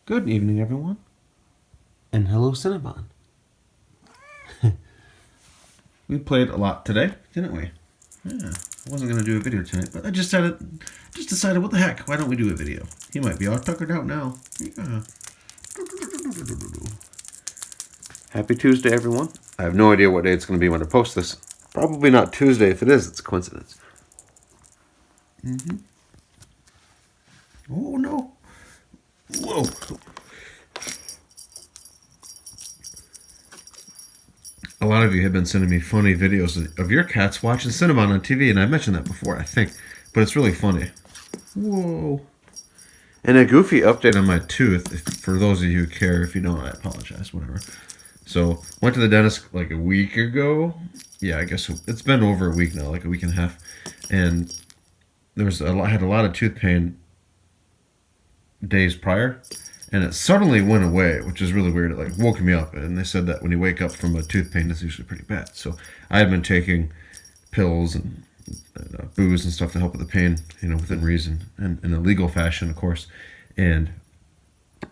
Good evening, everyone. And hello, Cinnabon. We played a lot today, didn't we? Yeah. I wasn't going to do a video tonight, but I just decided, what the heck? Why don't we do a video? He might be all tuckered out now. Yeah. Happy Tuesday, everyone. I have no idea what day it's going to be when I post this. Probably not Tuesday. If it is, it's a coincidence. Oh, no. Whoa. A lot of you have been sending me funny videos of your cats watching Cinnabon on TV, and I mentioned that before, I think. But it's really funny. Whoa. And a goofy update on my tooth, for those of you who care. If you don't, I apologize, whatever. So, went to the dentist like a week ago. Yeah, I guess it's been over a week now, like a week and a half. And I had a lot of tooth pain days prior. And it suddenly went away, which is really weird. It like woke me up, and they said that when you wake up from a tooth pain, it's usually pretty bad. So I had been taking pills and booze and stuff to help with the pain, within reason and in a legal fashion, of course. And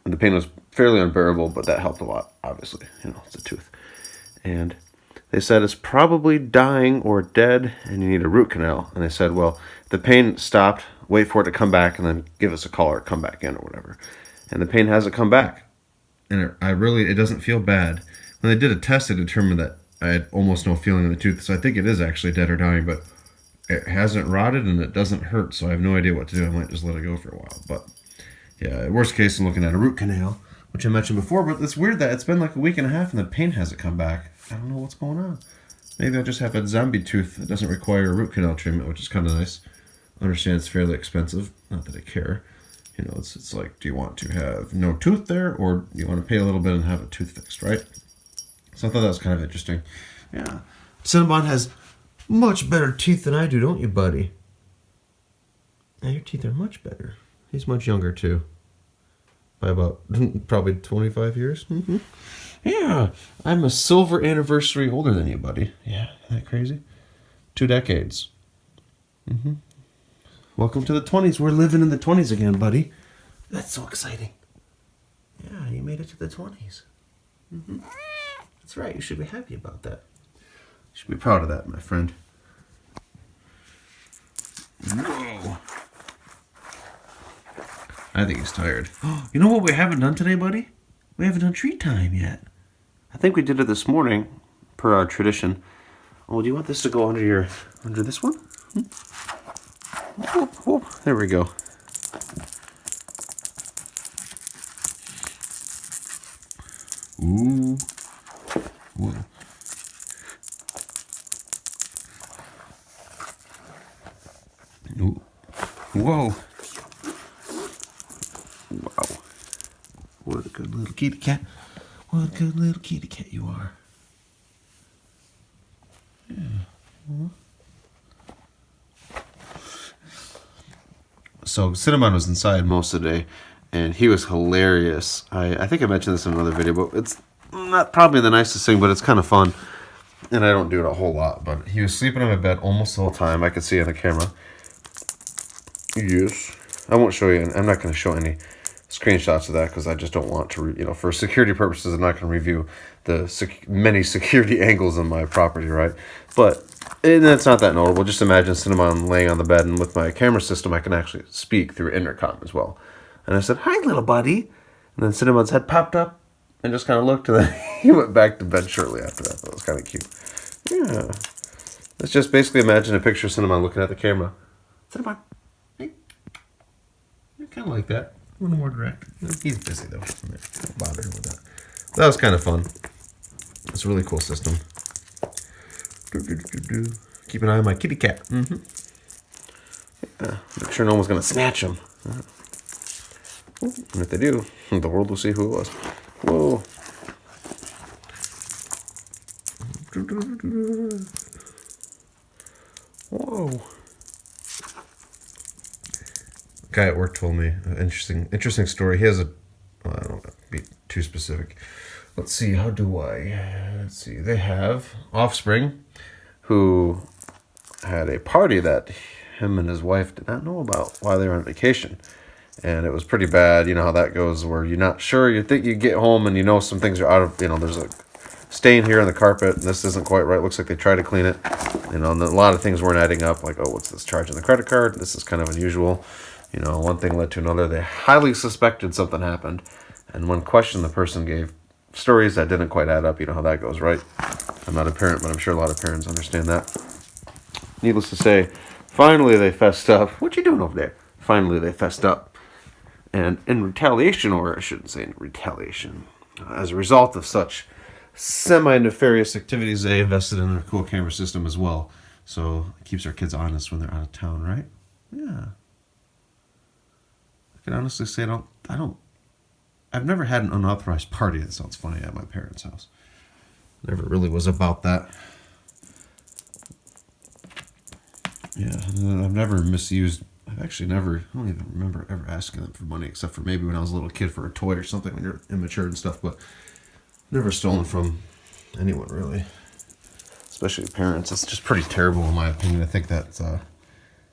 the pain was fairly unbearable, but that helped a lot. Obviously, it's a tooth. And they said it's probably dying or dead, and you need a root canal. And they said, well, if the pain stopped, wait for it to come back, and then give us a call or come back in or whatever. And the pain hasn't come back. And it doesn't feel bad. When they did a test, they determined that I had almost no feeling in the tooth. So I think it is actually dead or dying, but it hasn't rotted and it doesn't hurt. So I have no idea what to do. I might just let it go for a while. But yeah, worst case, I'm looking at a root canal, which I mentioned before. But it's weird that it's been like a week and a half and the pain hasn't come back. I don't know what's going on. Maybe I just have a zombie tooth that doesn't require a root canal treatment, which is kind of nice. I understand it's fairly expensive. Not that I care. It's like, do you want to have no tooth there, or do you want to pay a little bit and have a tooth fixed, right? So I thought that was kind of interesting. Yeah. Cinnabon has much better teeth than I do, don't you, buddy? Yeah, your teeth are much better. He's much younger, too. By about probably 25 years. Mm-hmm. Yeah. I'm a silver anniversary older than you, buddy. Yeah, isn't that crazy? 2 decades. Mm-hmm. Welcome to the 20s. We're living in the 20s again, buddy. That's so exciting. Yeah, you made it to the 20s. Mm-hmm. That's right. You should be happy about that. You should be proud of that, my friend. Whoa. I think he's tired. You know what we haven't done today, buddy? We haven't done treat time yet. I think we did it this morning, per our tradition. Oh, do you want this to go under this one? Whoop, whoop. There we go. Ooh. Whoa. Ooh. Whoa. Wow. What a good little kitty cat. What a good little kitty cat you are. Yeah. So Cinnabon was inside most of the day, and he was hilarious. I think I mentioned this in another video, but it's not probably the nicest thing, but it's kind of fun. And I don't do it a whole lot, but he was sleeping on my bed almost the whole time. I could see on the camera. Yes. I won't show you. I'm not going to show any screenshots of that because I just don't want to, for security purposes, I'm not going to review the many security angles on my property, right? But it's not that notable. Just imagine Cinnabon laying on the bed, and with my camera system, I can actually speak through intercom as well. And I said, "Hi, little buddy." And then Cinnabon's head popped up and just kind of looked, and then he went back to bed shortly after that. That was kind of cute. Yeah. Let's just basically imagine a picture of Cinnabon looking at the camera. Cinnabon, hey. You're kind of like that. A little more direct. He's busy, though. Don't bother him with that. That was kind of fun. It's a really cool system. Keep an eye on my kitty cat. Mm-hmm. Yeah, make sure no one's going to snatch him. And if they do, the world will see who it was. Whoa. Whoa. A guy at work told me an interesting story. He has I don't want to be too specific. Let's see, they have offspring who had a party that him and his wife did not know about while they were on vacation. and it was pretty bad. You know how that goes, where you're not sure. You think you get home and you know some things are out of, there's a stain here on the carpet, and this isn't quite right. Looks like they tried to clean it, and a lot of things weren't adding up. Like, oh, what's this charge on the credit card? This is kind of unusual. One thing led to another. They highly suspected something happened, and when questioned, the person gave stories that didn't quite add up. You know how that goes, right? I'm not a parent, but I'm sure a lot of parents understand that. Needless to say, finally they fessed up. What you doing over there? Finally they fessed up. And in retaliation, or I shouldn't say in retaliation, as a result of such semi-nefarious activities, they invested in a cool camera system as well. So it keeps our kids honest when they're out of town, right? Yeah. I can honestly say I've never had an unauthorized party. That sounds funny, at my parents' house. Never really was about that. Yeah, I've never misused. I don't even remember ever asking them for money, except for maybe when I was a little kid for a toy or something when you're immature and stuff, but never stolen from anyone, really. Especially parents. It's just pretty terrible, in my opinion. I think that's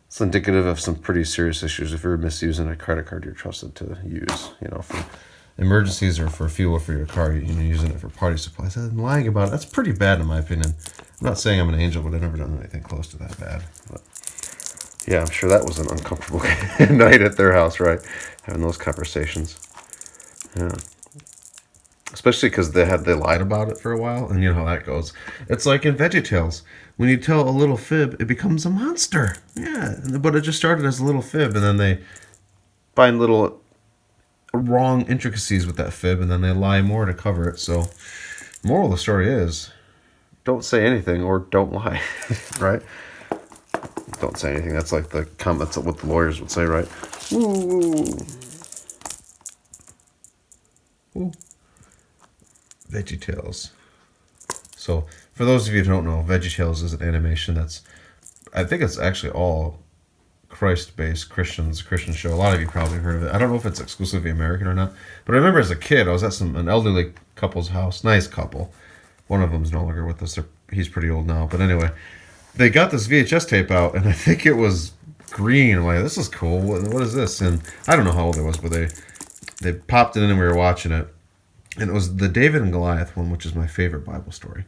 it's indicative of some pretty serious issues if you're misusing a credit card you're trusted to use, for emergencies or for fuel for your car, using it for party supplies. And lying about it, that's pretty bad, in my opinion. I'm not saying I'm an angel, but I've never done anything close to that bad. But yeah, I'm sure that was an uncomfortable night at their house, right? Having those conversations. Yeah. Especially because they lied about it for a while, and you know how that goes. It's like in VeggieTales. When you tell a little fib, it becomes a monster. Yeah, but it just started as a little fib, and then they find little wrong intricacies with that fib, and then they lie more to cover it. So, moral of the story is, don't say anything or don't lie, right? Don't say anything. That's like that's what the lawyers would say, right? Ooh. Ooh. VeggieTales. So, for those of you who don't know, VeggieTales is an animation I think it's actually all Christ-based Christian show. A lot of you probably heard of it. I don't know if it's exclusively American or not, but I remember as a kid, I was at an elderly couple's house. Nice couple. One of them's no longer with us. He's pretty old now. But anyway, they got this VHS tape out, and I think it was green. I'm like, this is cool. What is this? And I don't know how old it was, but they popped it in and we were watching it. And it was the David and Goliath one, which is my favorite Bible story.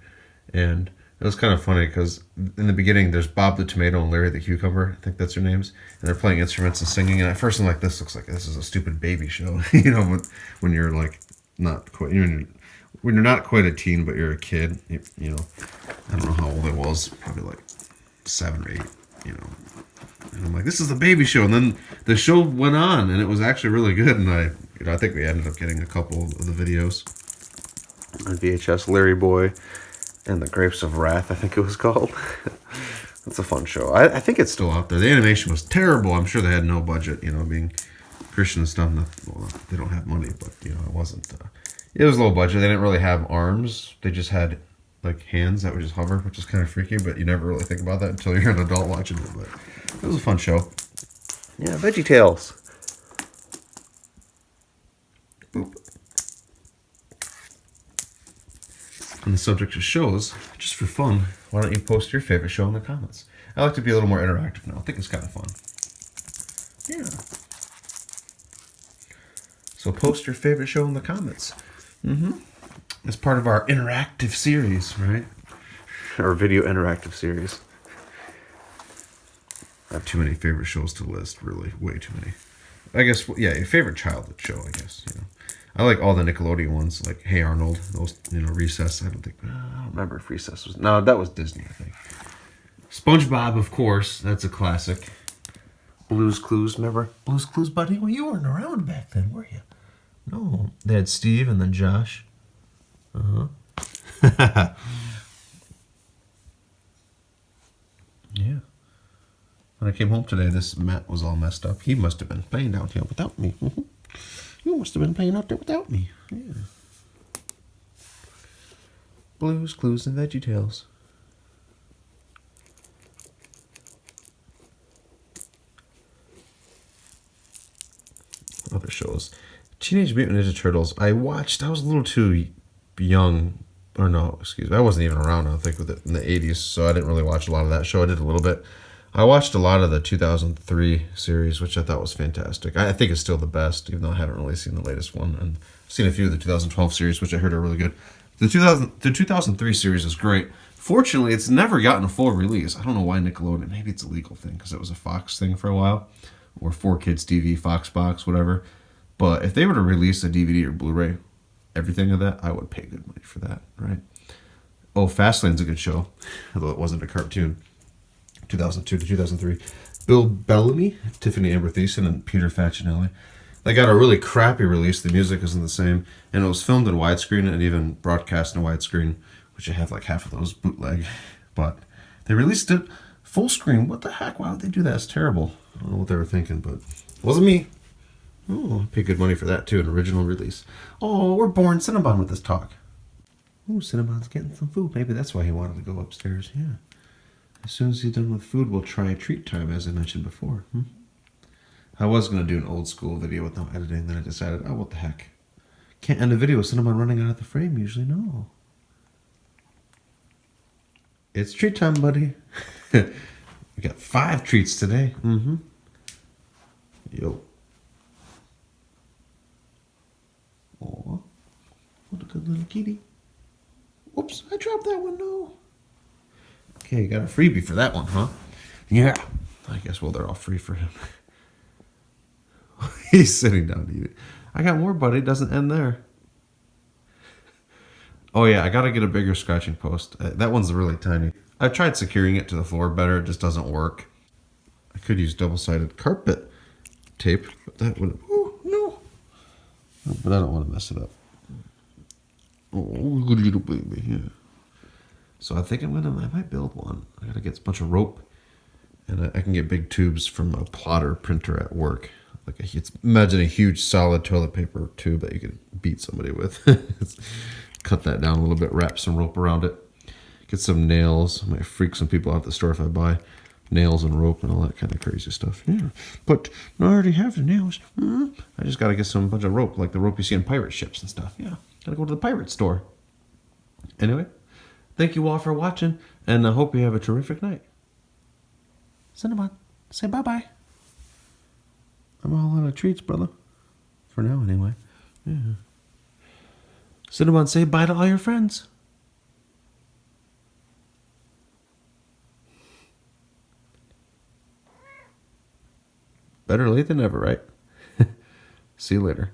And it was kind of funny because in the beginning, there's Bob the Tomato and Larry the Cucumber. I think that's their names. And they're playing instruments and singing. And at first, I'm like, this looks like this is a stupid baby show. When you're like not quite, when you're not quite a teen, but you're a kid. I don't know how old I was. Probably like 7 or 8. And I'm like, this is a baby show. And then the show went on, and it was actually really good. And I think we ended up getting a couple of the videos on VHS. Larry Boy and the Grapes of Wrath, I think it was called. It's a fun show. I think it's still out there. The animation was terrible. I'm sure they had no budget, being Christian and stuff. They don't have money, but, it wasn't. It was low budget. They didn't really have arms. They just had, like, hands that would just hover, which is kind of freaky, but you never really think about that until you're an adult watching it. But it was a fun show. Yeah, VeggieTales. Boop. On the subject of shows, just for fun, why don't you post your favorite show in the comments? I like to be a little more interactive now. I think it's kind of fun. Yeah. So post your favorite show in the comments. It's part of our interactive series, right? Our video interactive series. I have too many favorite shows to list, really. Way too many. I guess, yeah, your favorite childhood show, I guess. I like all the Nickelodeon ones, like Hey Arnold, those, Recess. I don't remember if Recess was. No, that was Disney, I think. SpongeBob, of course. That's a classic. Blue's Clues, remember? Blue's Clues, buddy? Well, you weren't around back then, were you? No. They had Steve and then Josh. Yeah. When I came home today, this mat was all messed up. He must have been playing down here without me. You must have been playing out there without me. Yeah. Blues, Clues, and VeggieTales. Other shows. Teenage Mutant Ninja Turtles. I was a little too young. Or no, excuse me. I wasn't even around, I think, with it in the 80s, so I didn't really watch a lot of that show. I did a little bit. I watched a lot of the 2003 series, which I thought was fantastic. I think it's still the best, even though I haven't really seen the latest one. And I've seen a few of the 2012 series, which I heard are really good. The 2003 series is great. Fortunately, it's never gotten a full release. I don't know why Nickelodeon. Maybe it's a legal thing because it was a Fox thing for a while, or 4Kids TV, Fox Box, whatever. But if they were to release a DVD or Blu-ray, everything of that, I would pay good money for that, right? Oh, Fastlane's a good show, although it wasn't a cartoon. 2002 to 2003. Bill Bellamy, Tiffany Amber Thiessen, and Peter Facinelli. They got a really crappy release. The music isn't the same, and it was filmed in widescreen and even broadcast in widescreen, which I have like half of those bootleg. But they released it full screen. What the heck? Why would they do that? It's terrible. I don't know what they were thinking, but it wasn't me. Oh, I paid good money for that too, an original release. Oh, we're boring Cinnabon with this talk. Oh, Cinnabon's getting some food. Maybe that's why he wanted to go upstairs. Yeah. As soon as he's done with food, we'll try a treat time, as I mentioned before. I was going to do an old school video with no editing, then I decided, oh, what the heck. Can't end a video with someone running out of the frame, usually. No. It's treat time, buddy. We got 5 treats today. Yo. Oh, what a good little kitty. Whoops, I dropped that one, no. Okay, got a freebie for that one, huh? Yeah. I guess, well, they're all free for him. He's sitting down to eat it. I got more, buddy. It doesn't end there. Oh, yeah, I got to get a bigger scratching post. That one's really tiny. I've tried securing it to the floor better. It just doesn't work. I could use double-sided carpet tape, but that would... Oh, no. But I don't want to mess it up. Oh, little baby, yeah. So I think I might build one. I gotta get a bunch of rope, and I can get big tubes from a plotter printer at work. Imagine a huge solid toilet paper tube that you could beat somebody with. Cut that down a little bit, wrap some rope around it, get some nails. I might freak some people out at the store if I buy nails and rope and all that kind of crazy stuff. Yeah, but I already have the nails. I just gotta get bunch of rope, like the rope you see in pirate ships and stuff. Yeah, gotta go to the pirate store. Anyway. Thank you all for watching, and I hope you have a terrific night. Cinnabon, say bye-bye. I'm all out of treats, brother. For now, anyway. Yeah. Cinnabon, say bye to all your friends. Better late than never, right? See you later.